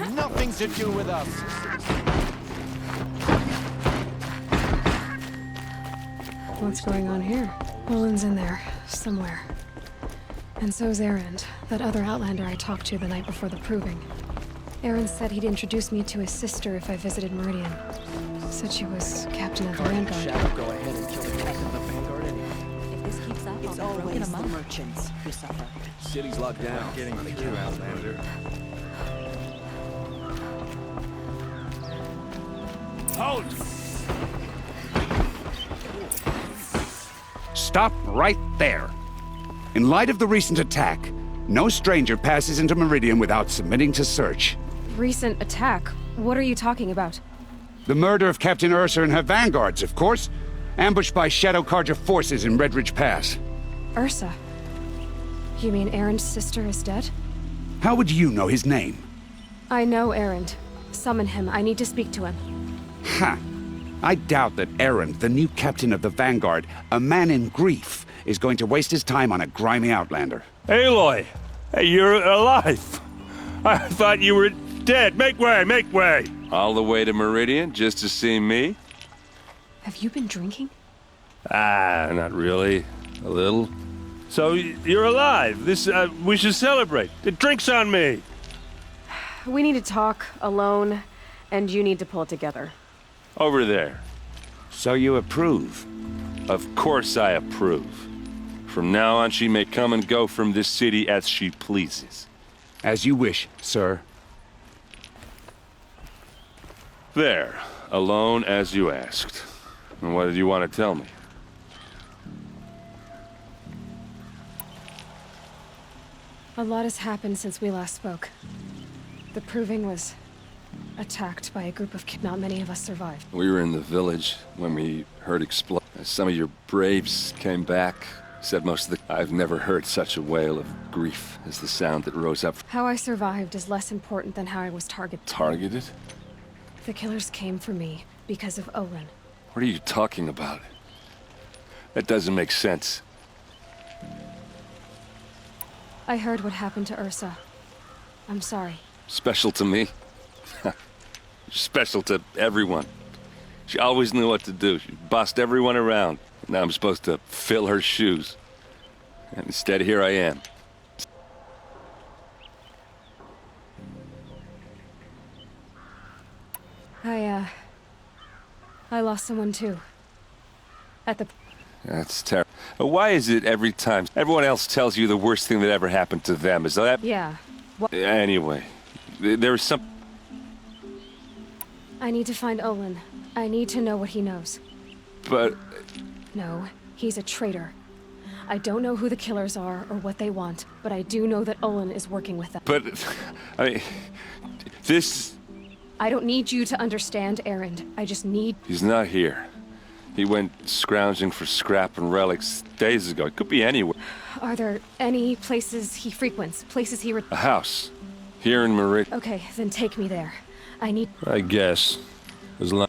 Nothing to do with us. What's going on here? Olin's in there, somewhere. And so's Erend, that other Outlander I talked to the night before the proving. Erend said he'd introduce me to his sister if I visited Meridian. Said she was captain of the Vanguard. Shadow, go ahead and kill the captain of the Vanguard anyway. If this keeps up, It's I'll be broken always the among. merchants who suffer. City's locked down. Getting through, Outlander. Halt! Stop right there. In light of the recent attack, no stranger passes into Meridian without submitting to search. Recent attack? What are you talking about? The murder of Captain Ursa and her vanguards, of course. Ambushed by Shadow Carja forces in Redridge Pass. Ursa? You mean Erend's sister is dead? How would you know his name? I know Erend. Summon him. I need to speak to him. Ha! I doubt that Erend, the new captain of the Vanguard, a man in grief, is going to waste his time on a grimy Outlander. Aloy! Hey, you're alive! I thought you were dead. Make way, make way! All the way to Meridian just to see me? Have you been drinking? Not really. A little. So, you're alive. We should celebrate. The drink's on me! We need to talk, alone, and you need to pull it together. Over there. So you approve? Of course I approve. From now on, she may come and go from this city as she pleases. As you wish, sir. There. Alone as you asked. And what did you want to tell me? A lot has happened since we last spoke. The proving was attacked by a group of not many of us survived. We were in the village when we heard explode. Some of your braves came back. Said most of the... I've never heard such a wail of grief as the sound that rose up. How I survived is less important than how I was targeted. Targeted? The killers came for me because of Olin. What are you talking about? That doesn't make sense. I heard what happened to Ursa. I'm sorry. Special to me? Special to everyone. She always knew what to do. She bossed everyone around. Now I'm supposed to fill her shoes. And instead, here I am. I lost someone too. At the... That's terrible. Why is it every time everyone else tells you the worst thing that ever happened to them? Is that... Yeah. Anyway, there was some... I need to find Olin. I need to know what he knows. But... No, he's a traitor. I don't know who the killers are or what they want, but I do know that Olin is working with them. But... I mean... This... I don't need you to understand, Erend. I just need... He's not here. He went scrounging for scrap and relics days ago. It could be anywhere. Are there any places he frequents? Places he... A house. Here in Meridian. Okay, then take me there. I need... I guess. As long...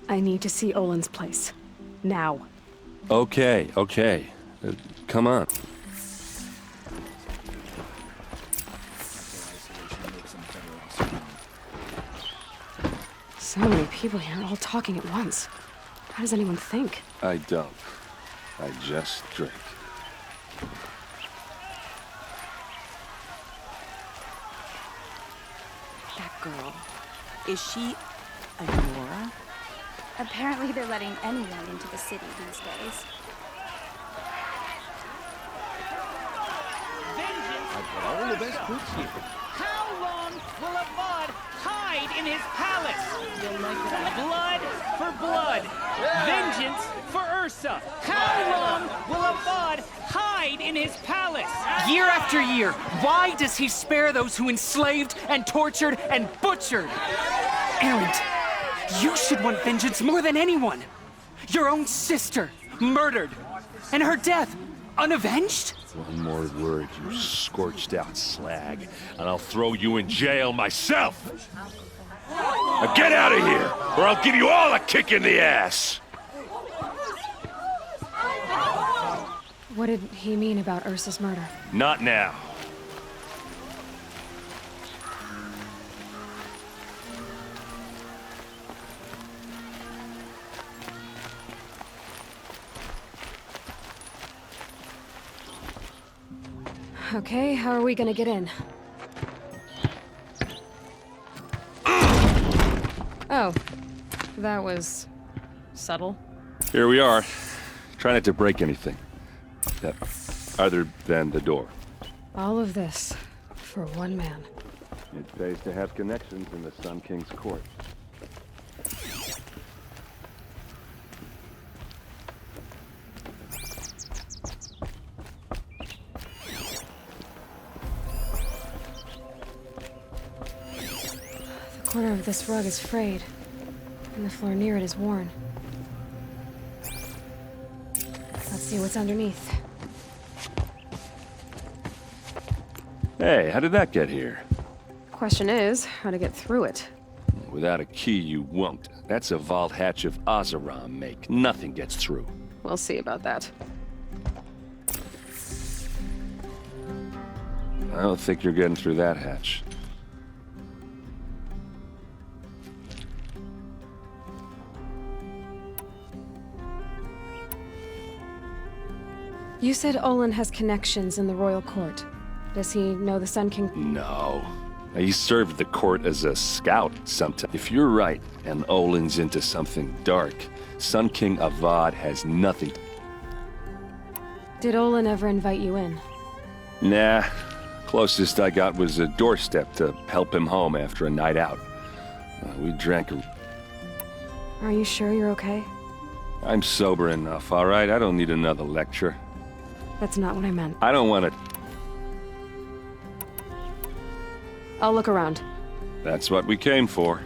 I need to see Olin's place. Now. Okay. Come on. So many people here, all talking at once. How does anyone think? I don't. I just drink. That girl. Is she a Nora? Apparently they're letting anyone into the city these days. I've got all the best cooks here. How long will a bud hide in his palace? Blood for blood. Vengeance for Ursa. How long will a bud hide in his palace? Year after year, why does he spare those who enslaved and tortured and butchered? Erend, you should want vengeance more than anyone. Your own sister, murdered, and her death, unavenged? One more word, you scorched out slag, and I'll throw you in jail myself! Now get out of here, or I'll give you all a kick in the ass! What did he mean about Ursa's murder? Not now. Okay, how are we gonna get in? Oh, that was subtle. Here we are. Try not to break anything. That, other than the door. All of this for one man. It pays to have connections in the Sun King's court. The corner of this rug is frayed, and the floor near it is worn. Let's see what's underneath. Hey, how did that get here? Question is, how to get through it. Without a key, you won't. That's a vault hatch of Oseram make. Nothing gets through. We'll see about that. I don't think you're getting through that hatch. You said Olin has connections in the royal court. Does he know the Sun King? No. He served the court as a scout sometime. If you're right, and Olin's into something dark, Sun King Avad has nothing. Did Olin ever invite you in? Nah. Closest I got was a doorstep to help him home after a night out. We drank a... Are you sure you're okay? I'm sober enough, all right? I don't need another lecture. That's not what I meant. I don't want to... I'll look around. That's what we came for.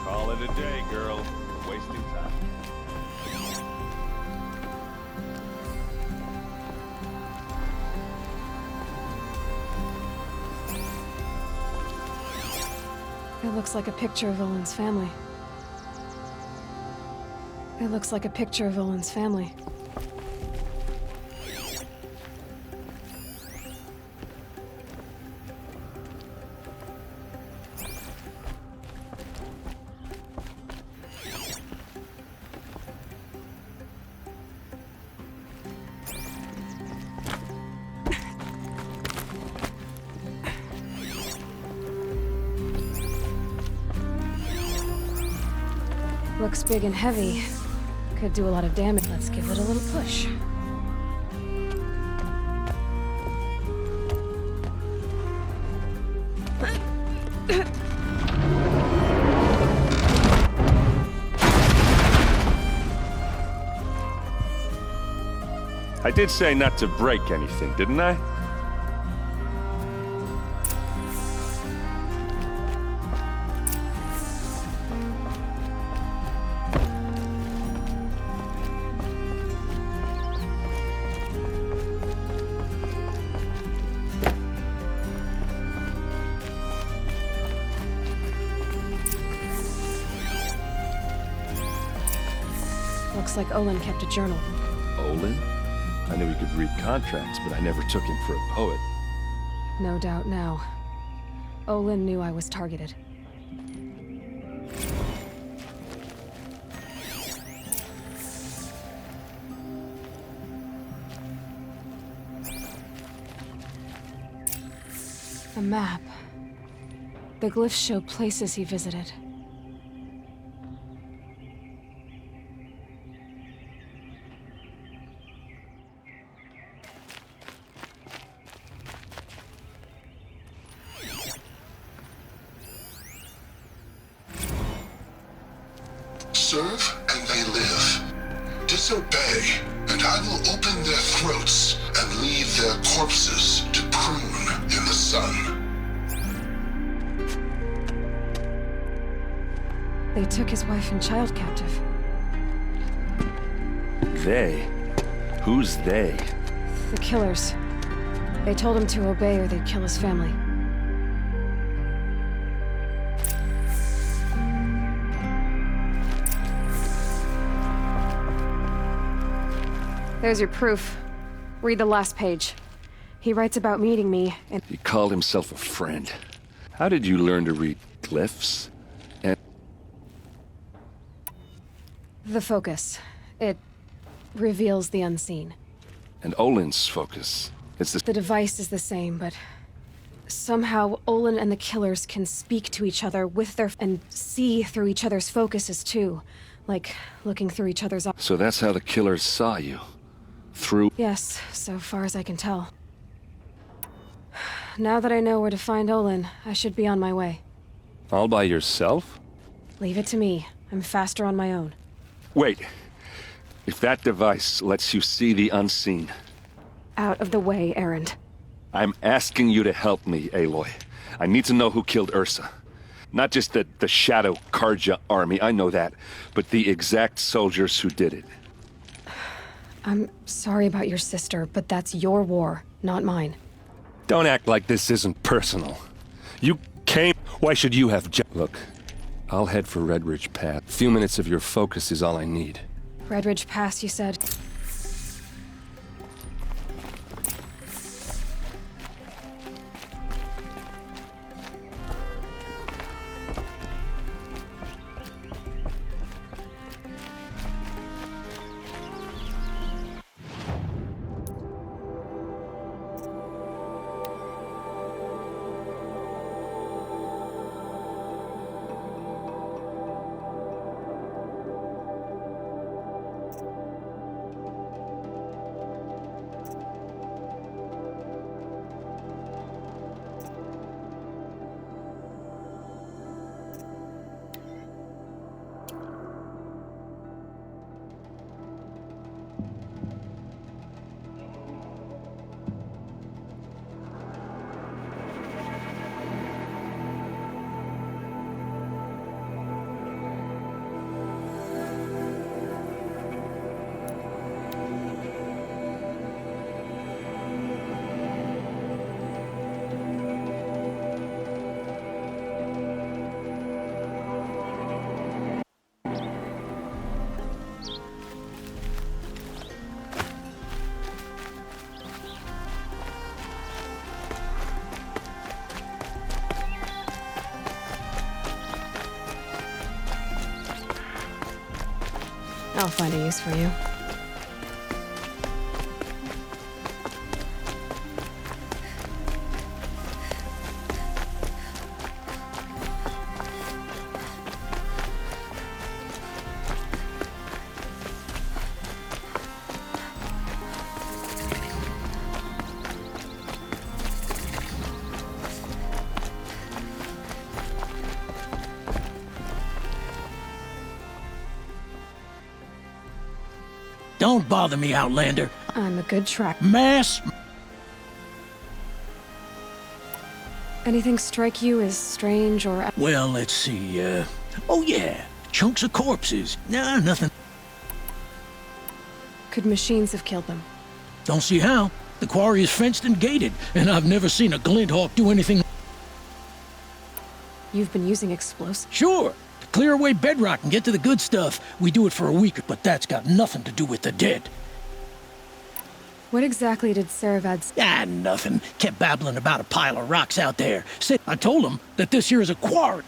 Call it a day, girl. Wasting time. It looks like a picture of Olin's family. It looks like a picture of Olin's family. Looks big and heavy. Could do a lot of damage. Let's give it a little push. I did say not to break anything, didn't I? Looks like Olin kept a journal. Olin? I knew he could read contracts, but I never took him for a poet. No doubt now. Olin knew I was targeted. A map. The glyphs show places he visited. Serve and they live. Disobey, and I will open their throats and leave their corpses to prune in the sun. They took his wife and child captive. They? Who's they? The killers. They told him to obey or they'd kill his family. There's your proof. Read the last page. He writes about meeting me and... He called himself a friend. How did you learn to read glyphs? And The focus. It reveals the unseen. Olin's focus. It's The device is the same, but somehow Olin and the killers can speak to each other with their... and see through each other's focuses too. Like looking through each other's eyes. So that's how the killers saw you. Through... Yes, so far as I can tell. Now that I know where to find Olin, I should be on my way. All by yourself? Leave it to me. I'm faster on my own. Wait. If that device lets you see the unseen... Out of the way, Erend. I'm asking you to help me, Aloy. I need to know who killed Ursa. Not just the Shadow Karja army, I know that, but the exact soldiers who did it. I'm sorry about your sister, but that's your war, not mine. Don't act like this isn't personal. You came... Why should you have... Look, I'll head for Red Ridge Path. A few minutes of your focus is all I need. Red Ridge Pass, you said? I'll find a use for you. Don't bother me, Outlander. I'm a good track. Mass... Anything strike you as strange or... Well, let's see, oh yeah, chunks of corpses. Nah, nothing. Could machines have killed them? Don't see how. The quarry is fenced and gated, and I've never seen a Glinthawk do anything... You've been using explosives? Sure. To clear away bedrock and get to the good stuff, we do it for a week, but that's got nothing to do with the dead. What exactly did Saravad say? Ah, nothing. Kept babbling about a pile of rocks out there. Said I told him that this here is a quarry.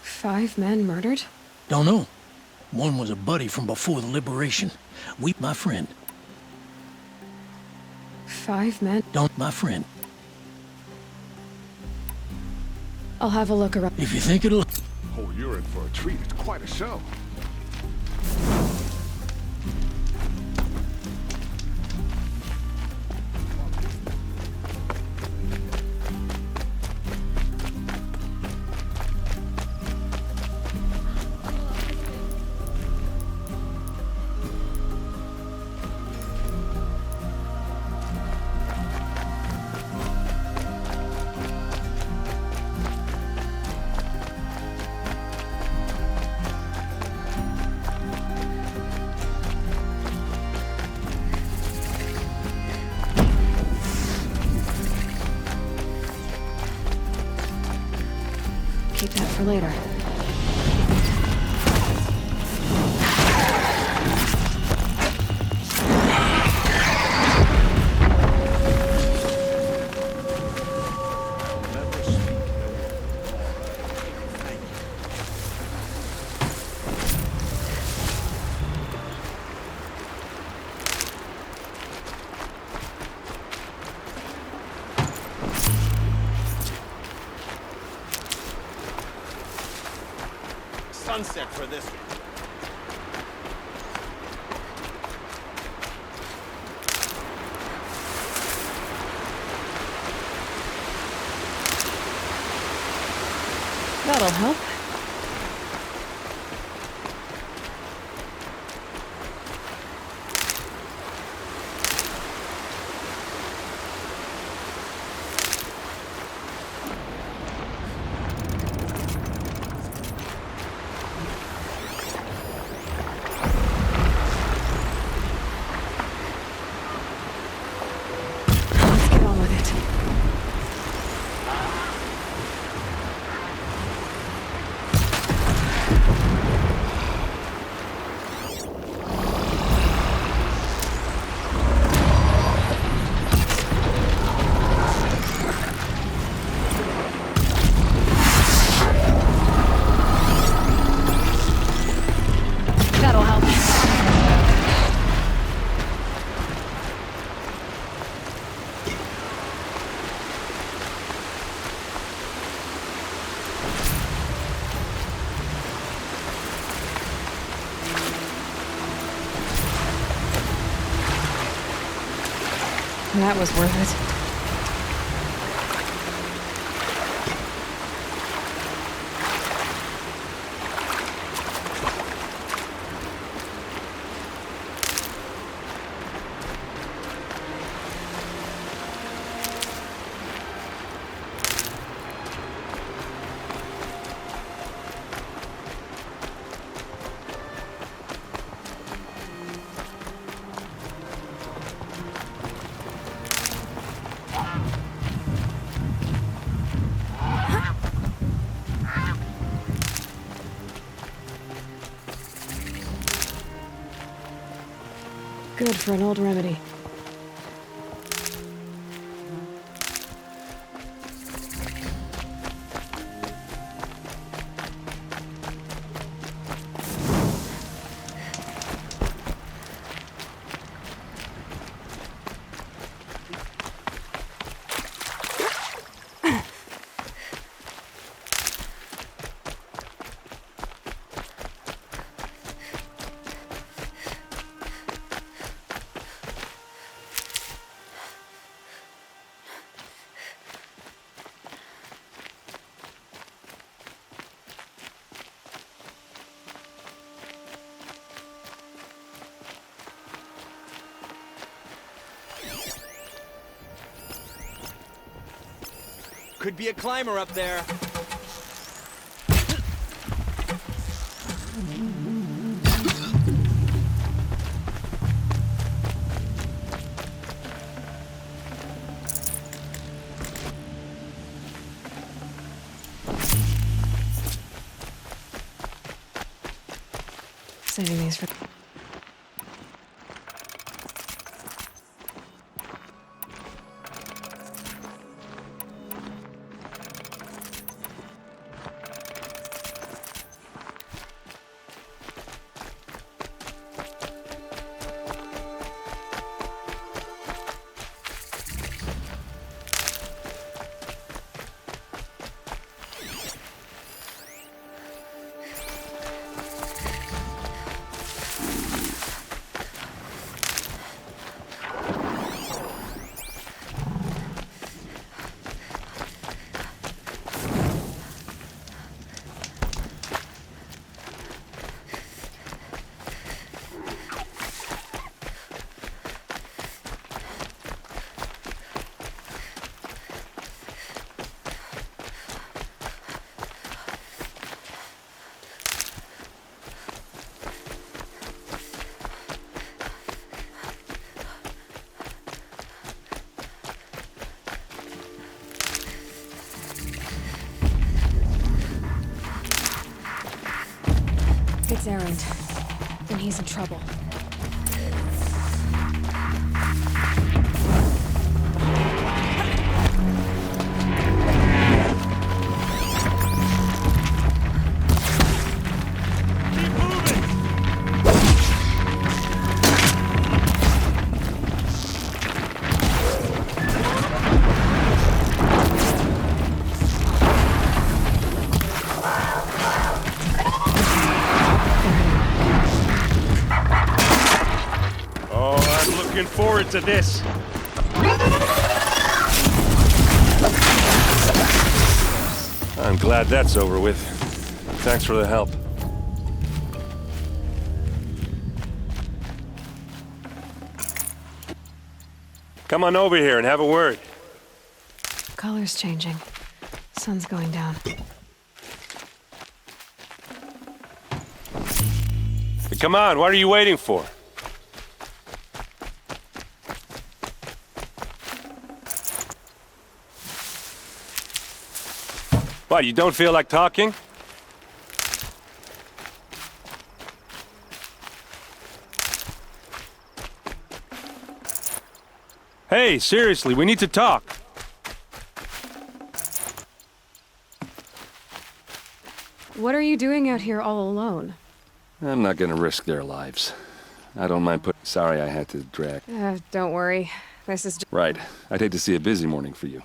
5 men murdered? Don't know. One was a buddy from before the liberation. My friend. 5 men? My friend. I'll have a look around. If you think it'll... Oh, you're in for a treat. It's quite a show. Keep that for later. sunset for this one. That'll help. Let's get on with it. That'll help. That was worth it. Good for an old remedy. Could be a climber up there. Saving these for... It's Erend. Then he's in trouble. looking forward to this. I'm glad that's over with. Thanks for the help. Come on over here and have a word. Color's changing. Sun's going down. Come on, what are you waiting for? What, you don't feel like talking? Hey, seriously, we need to talk. What are you doing out here all alone? I'm not gonna risk their lives. I don't mind Sorry I had to drag. Don't worry. This is just... Right. I'd hate to see a busy morning for you.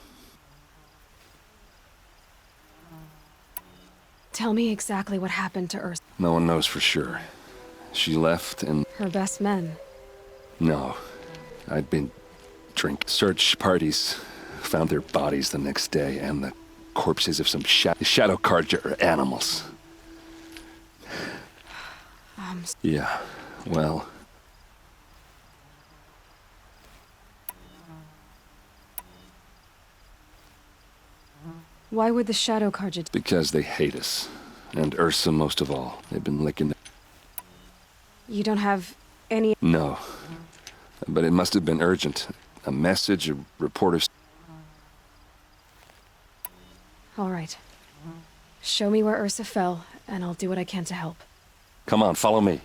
Tell me exactly what happened to Ursa. No one knows for sure. She left and... Her best men. No. I'd been search parties found their bodies the next day and the corpses of some shadow carja animals. Yeah, well... Why would the shadow carja... Because they hate us. And Ursa most of all. They've been licking... You don't have any... No. But it must have been urgent. A message, a reporter... All right. Show me where Ursa fell, and I'll do what I can to help. Come on, follow me.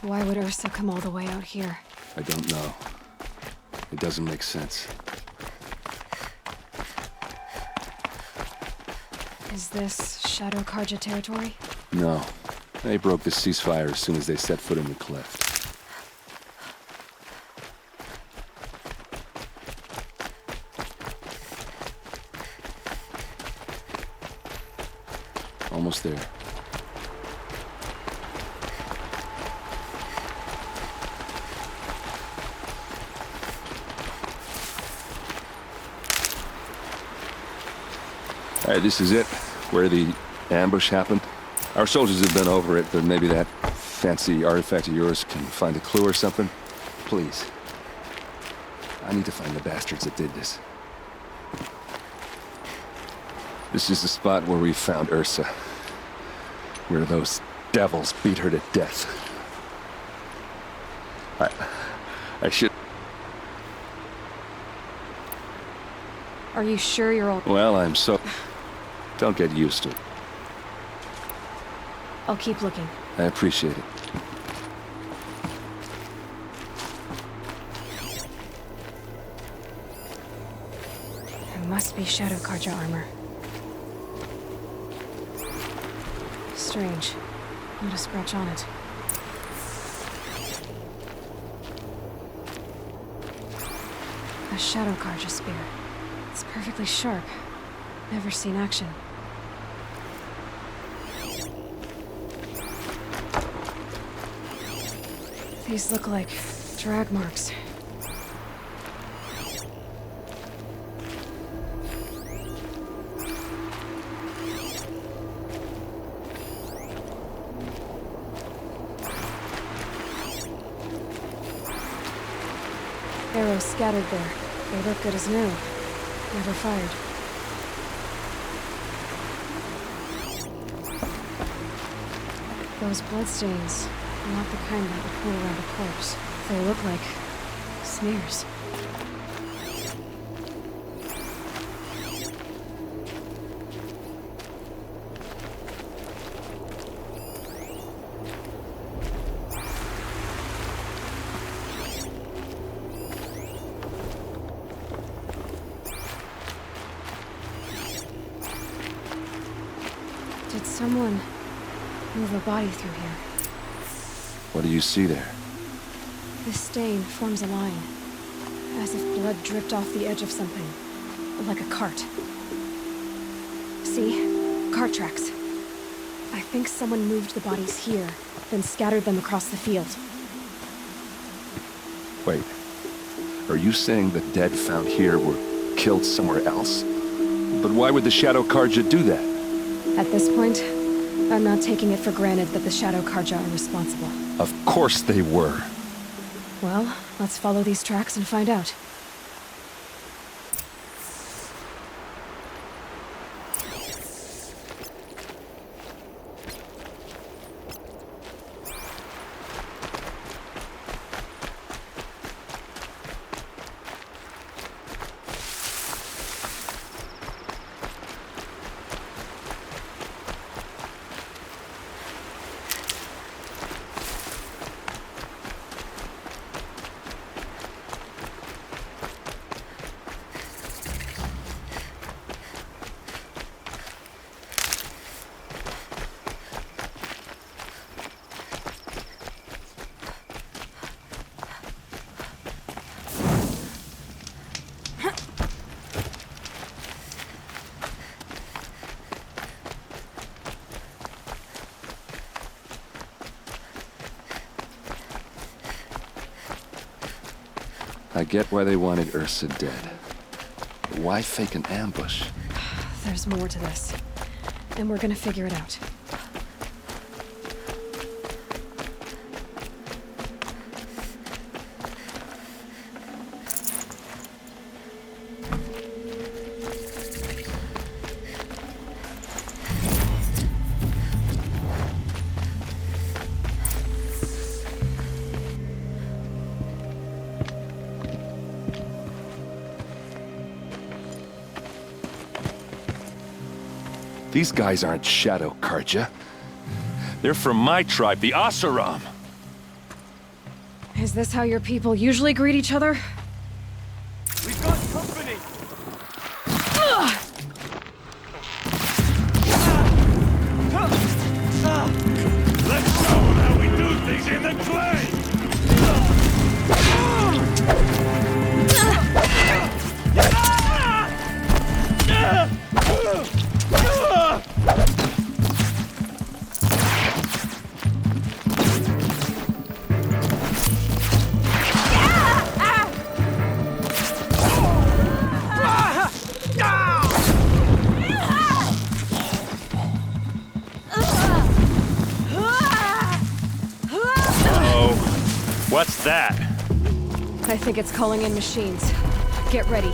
Why would Ursa come all the way out here? I don't know. It doesn't make sense. Is this Shadow Carja territory? No. They broke the ceasefire as soon as they set foot in the cleft. Almost there. All right, this is it, where the ambush happened. Our soldiers have been over it, but maybe that fancy artifact of yours can find a clue or something. Please. I need to find the bastards that did this. This is the spot where we found Ursa. Where those devils beat her to death. I should... Are you sure you're all... Well, I'm so... Don't get used to it. I'll keep looking. I appreciate it. It must be Shadow Carja armor. Strange. Not a scratch on it. A Shadow Carja spear. It's perfectly sharp. Never seen action. These look like drag marks. Arrows scattered there. They look good as new. Never fired. Those bloodstains are not the kind that would pool around a corpse. They look like smears. Did someone move a body through here? What do you see there? This stain forms a line, as if blood dripped off the edge of something, like a cart. See? Cart tracks. I think someone moved the bodies here, then scattered them across the field. Wait. Are you saying the dead found here were killed somewhere else? But why would the Shadow Karja do that? At this point, I'm not taking it for granted that the Shadow Karja are responsible. Of course they were. Well, let's follow these tracks and find out. I get why they wanted Ursa dead. But why fake an ambush? There's more to this, and we're gonna figure it out. These guys aren't Shadow Karja. They're from my tribe, the Oseram. Is this how your people usually greet each other? We've got company! Let's show them how we do things in the clay! What's that? I think it's calling in machines. Get ready.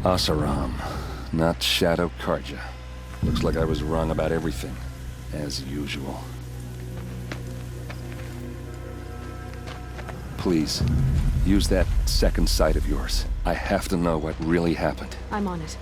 Oseram, not Shadow Karja. Looks like I was wrong about everything, as usual. Please, use that second sight of yours. I have to know what really happened. I'm on it.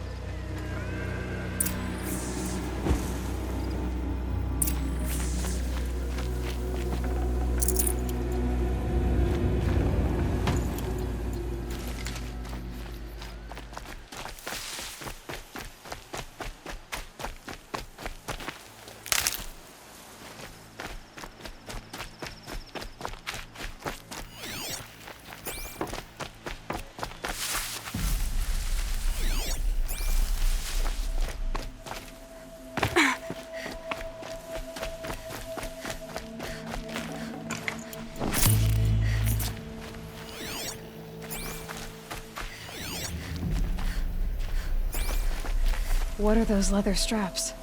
What are those leather straps?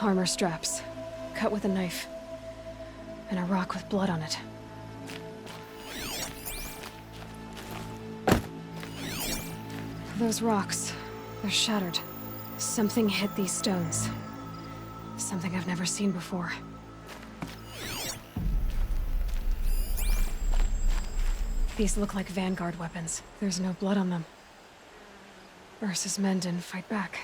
Armor straps, cut with a knife, and a rock with blood on it. Those rocks, they're shattered. Something hit these stones. Something I've never seen before. These look like Vanguard weapons. There's no blood on them. Ursa's men didn't fight back.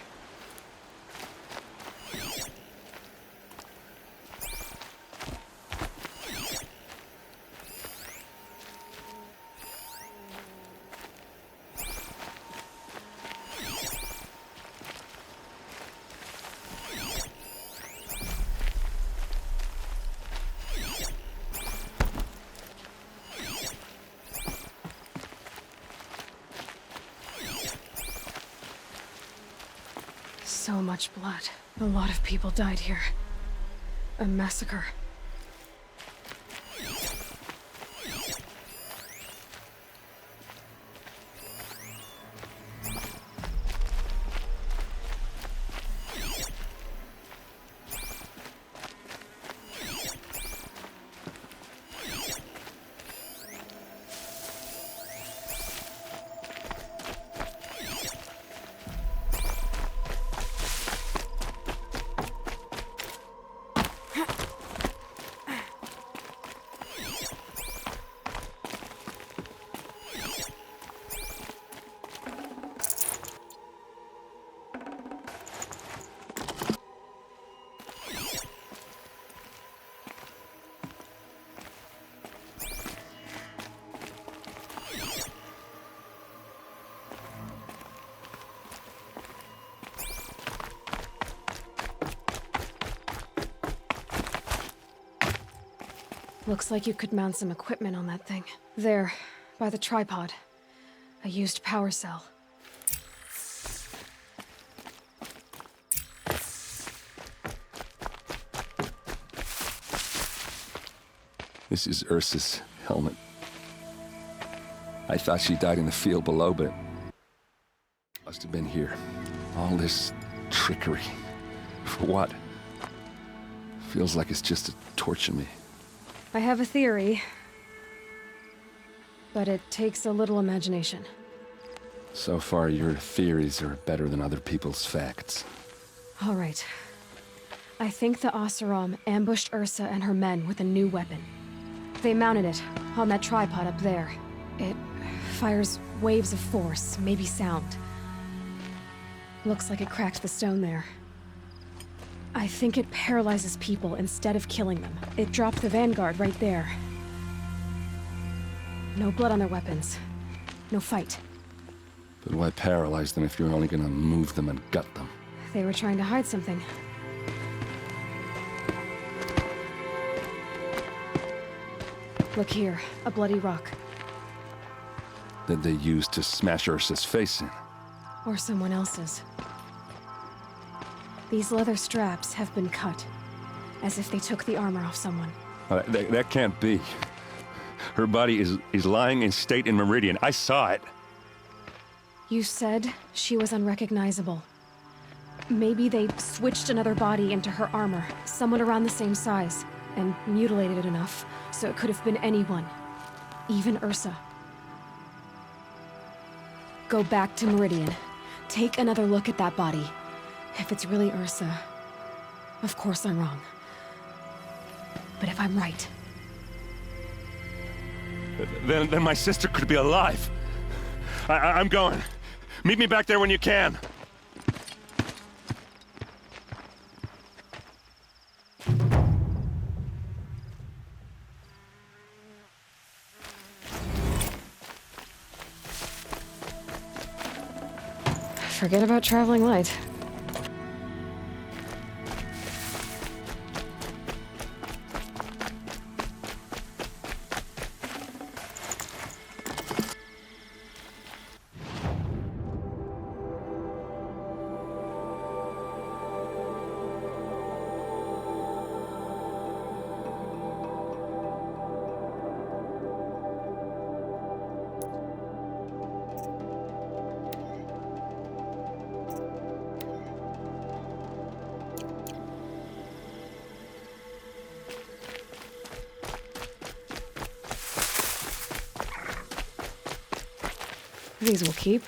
So much blood. A lot of people died here. A massacre. Looks like you could mount some equipment on that thing. There, by the tripod. A used power cell. This is Ursa's helmet. I thought she died in the field below, but must have been here. All this trickery. For what? Feels like it's just to torture me. I have a theory, but it takes a little imagination. So far, your theories are better than other people's facts. All right. I think the Oseram ambushed Ursa and her men with a new weapon. They mounted it on that tripod up there. It fires waves of force, maybe sound. Looks like it cracked the stone there. I think it paralyzes people instead of killing them. It dropped the Vanguard right there. No blood on their weapons. No fight. But why paralyze them if you're only gonna move them and gut them? They were trying to hide something. Look here, a bloody rock. That they used to smash Ursa's face in. Or someone else's. These leather straps have been cut, as if they took the armor off someone. That can't be. Her body is lying in state in Meridian. I saw it. You said she was unrecognizable. Maybe they switched another body into her armor, someone around the same size, and mutilated it enough so it could have been anyone, even Ursa. Go back to Meridian. Take another look at that body. If it's really Ursa, of course I'm wrong. But if I'm right... Then my sister could be alive. I'm going. Meet me back there when you can. Forget about traveling light. These will keep.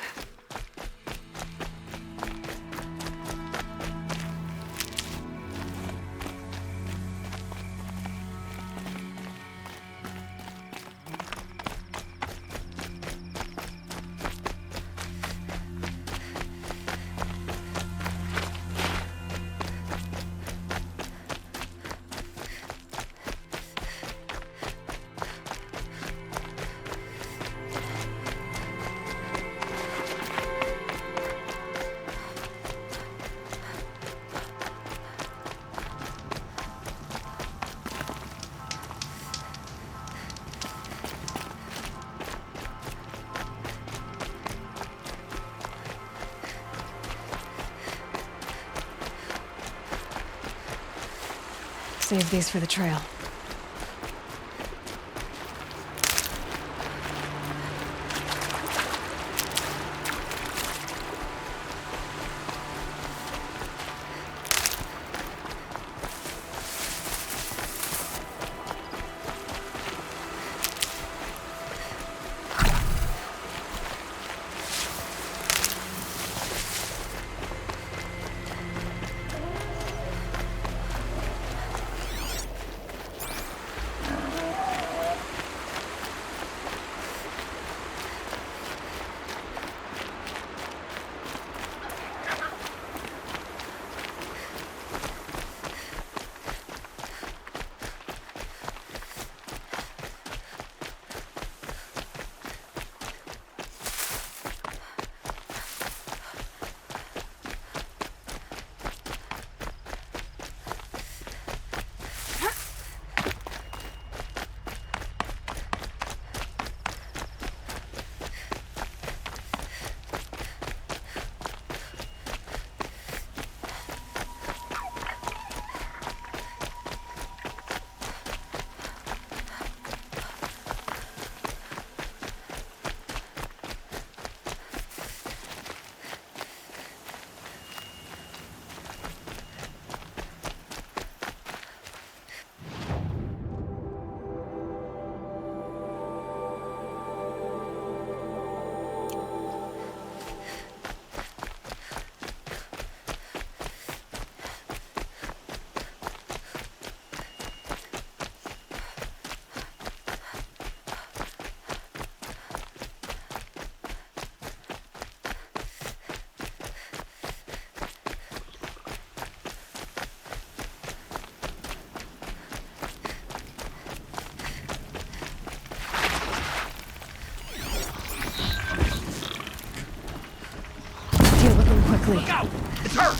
Save these for the trail. Look out! It's her!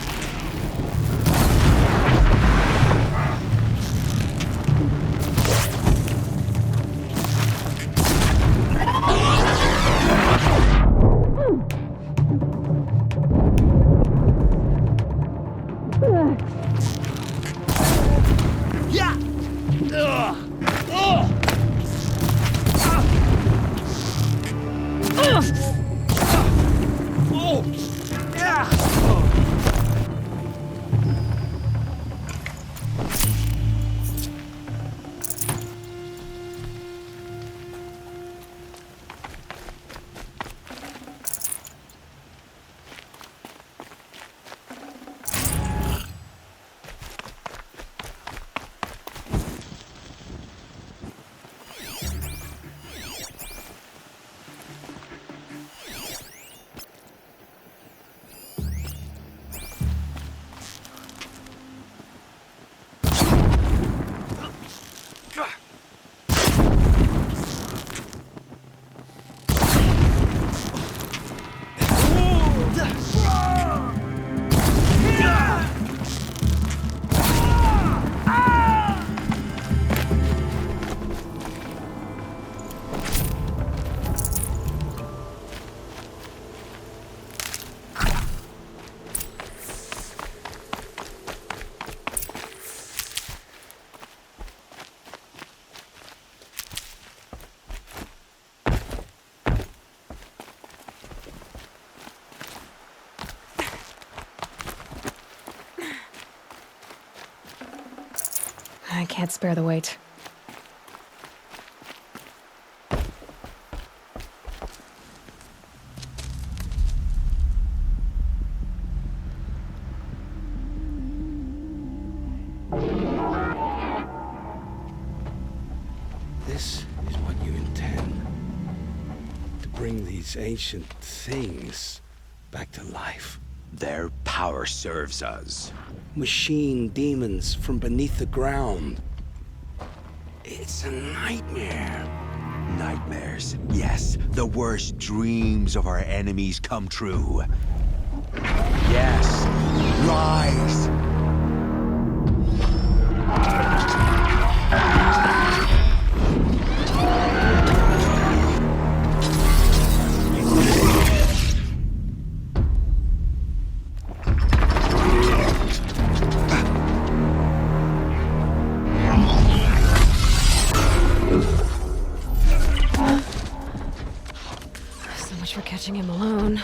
I can't spare the weight. bring these ancient things back to life? Their power serves us. Machine demons from beneath the ground. It's a nightmare. Nightmares, yes. The worst dreams of our enemies come true. Yes, rise! Catching him alone.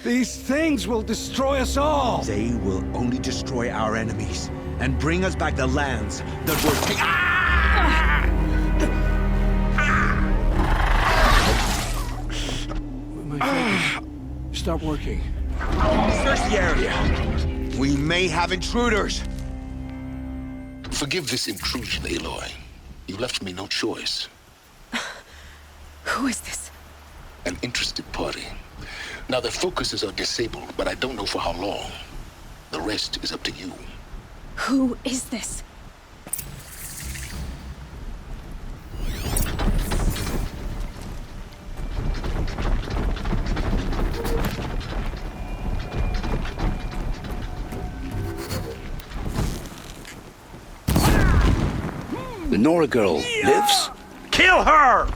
These things will destroy us all! They will only destroy our enemies and bring us back the lands that were My fingers stop working. Search the area. We may have intruders. Forgive this intrusion, Aloy. You left me no choice. Who is this? An interested party. Now their focuses are disabled, but I don't know for how long. The rest is up to you. Who is this? The Nora girl lives? Kill her!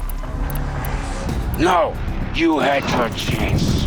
No! You had your chance.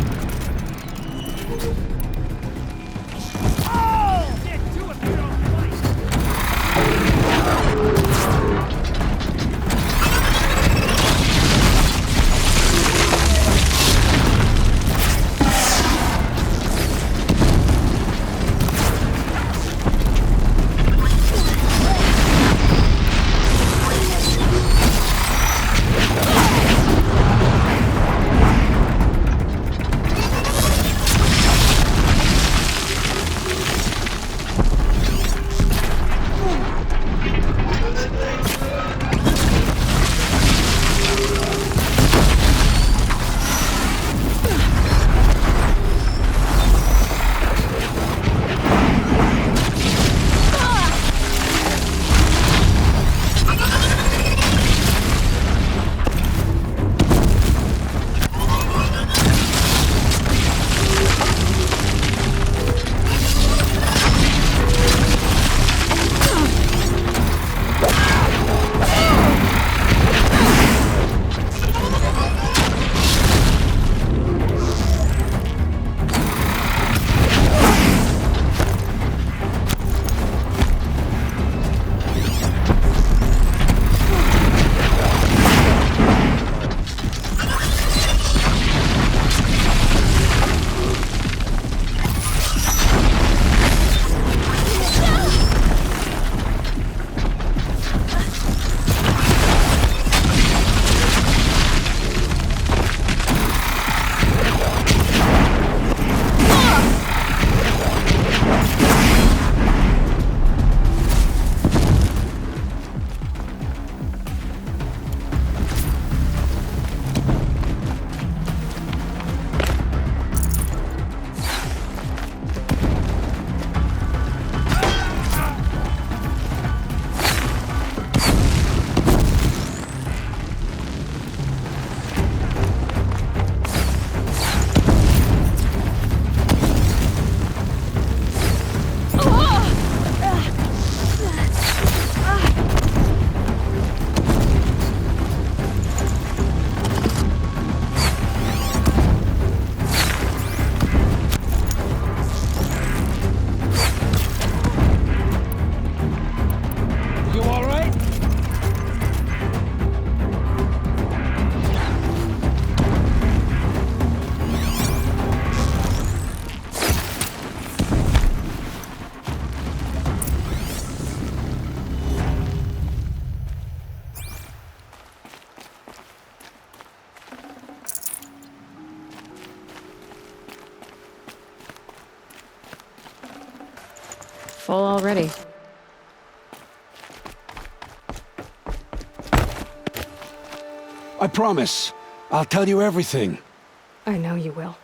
Full already. I promise. I'll tell you everything. I know you will.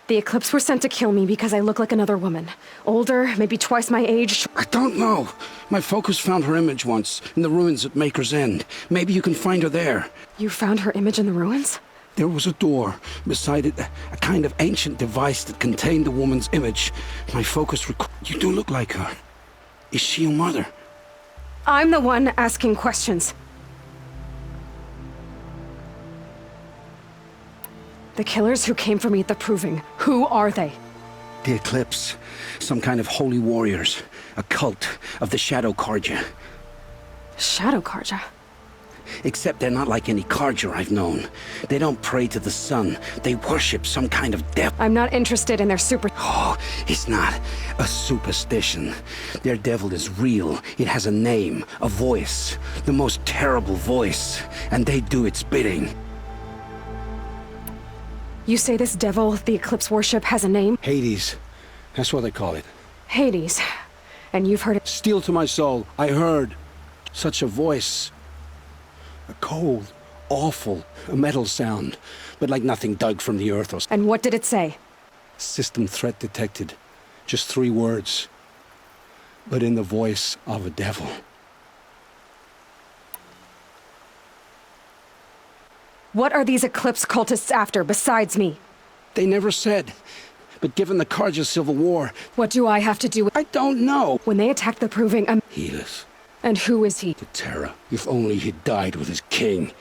The Eclipse were sent to kill me because I look like another woman. Older, maybe twice my age. I don't know. My focus found her image once, in the ruins at Maker's End. Maybe you can find her there. You found her image in the ruins? There was a door. Beside it, a kind of ancient device that contained the woman's image. My focus You do look like her. Is she your mother? I'm the one asking questions. The killers who came for me at the Proving, who are they? The Eclipse. Some kind of holy warriors. A cult of the Shadow Carja. Shadow Carja? Except they're not like any Carja I've known. They don't pray to the sun. They worship some kind of devil. I'm not interested in their Oh, it's not a superstition. Their devil is real. It has a name, a voice. The most terrible voice. And they do its bidding. You say this devil the Eclipse worship has a name? Hades. That's what they call it. Hades. And you've heard it? Steel to my soul. I heard. Such a voice. A cold, awful, a metal sound. But like nothing dug from the earth or... And what did it say? System threat detected. Just 3 words. But in the voice of a devil. What are these Eclipse cultists after, besides me? They never said. But given the Carja Civil War... What do I have to do with... I don't know. When they attacked the Proving, Helis. And who is he? The Terror. If only he'd died with his king.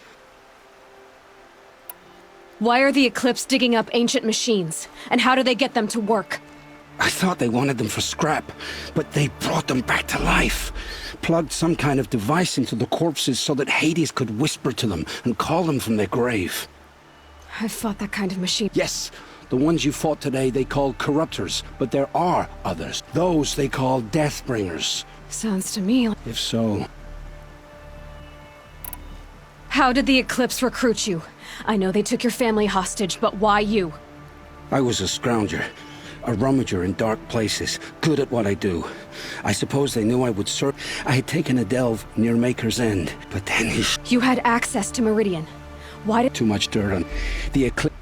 Why are the Eclipse digging up ancient machines? And how do they get them to work? I thought they wanted them for scrap, but they brought them back to life. Plugged some kind of device into the corpses so that Hades could whisper to them and call them from their grave. I've fought that kind of machine. Yes, the ones you fought today they call corruptors, but there are others. Those they call Deathbringers. Sounds to me like... If so... How did the Eclipse recruit you? I know they took your family hostage, but why you? I was a scrounger. A rummager in dark places, good at what I do. I suppose they knew I would serve. I had taken a delve near Maker's End, but then he... You had access to Meridian. Why did... Too much dirt on... The Eclipse...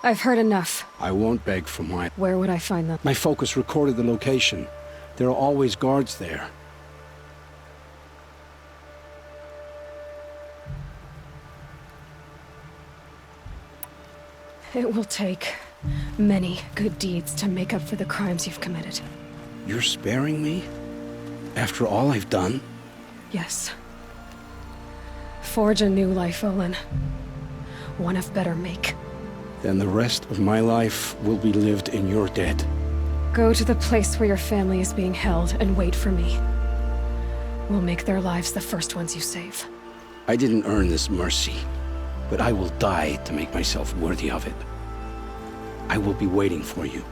I've heard enough. I won't beg for mine. Where would I find them? My focus recorded the location. There are always guards there. It will take many good deeds to make up for the crimes you've committed. You're sparing me? After all I've done? Yes. Forge a new life, Olin. One of better make. Then the rest of my life will be lived in your debt. Go to the place where your family is being held and wait for me. We'll make their lives the first ones you save. I didn't earn this mercy, but I will die to make myself worthy of it. I will be waiting for you.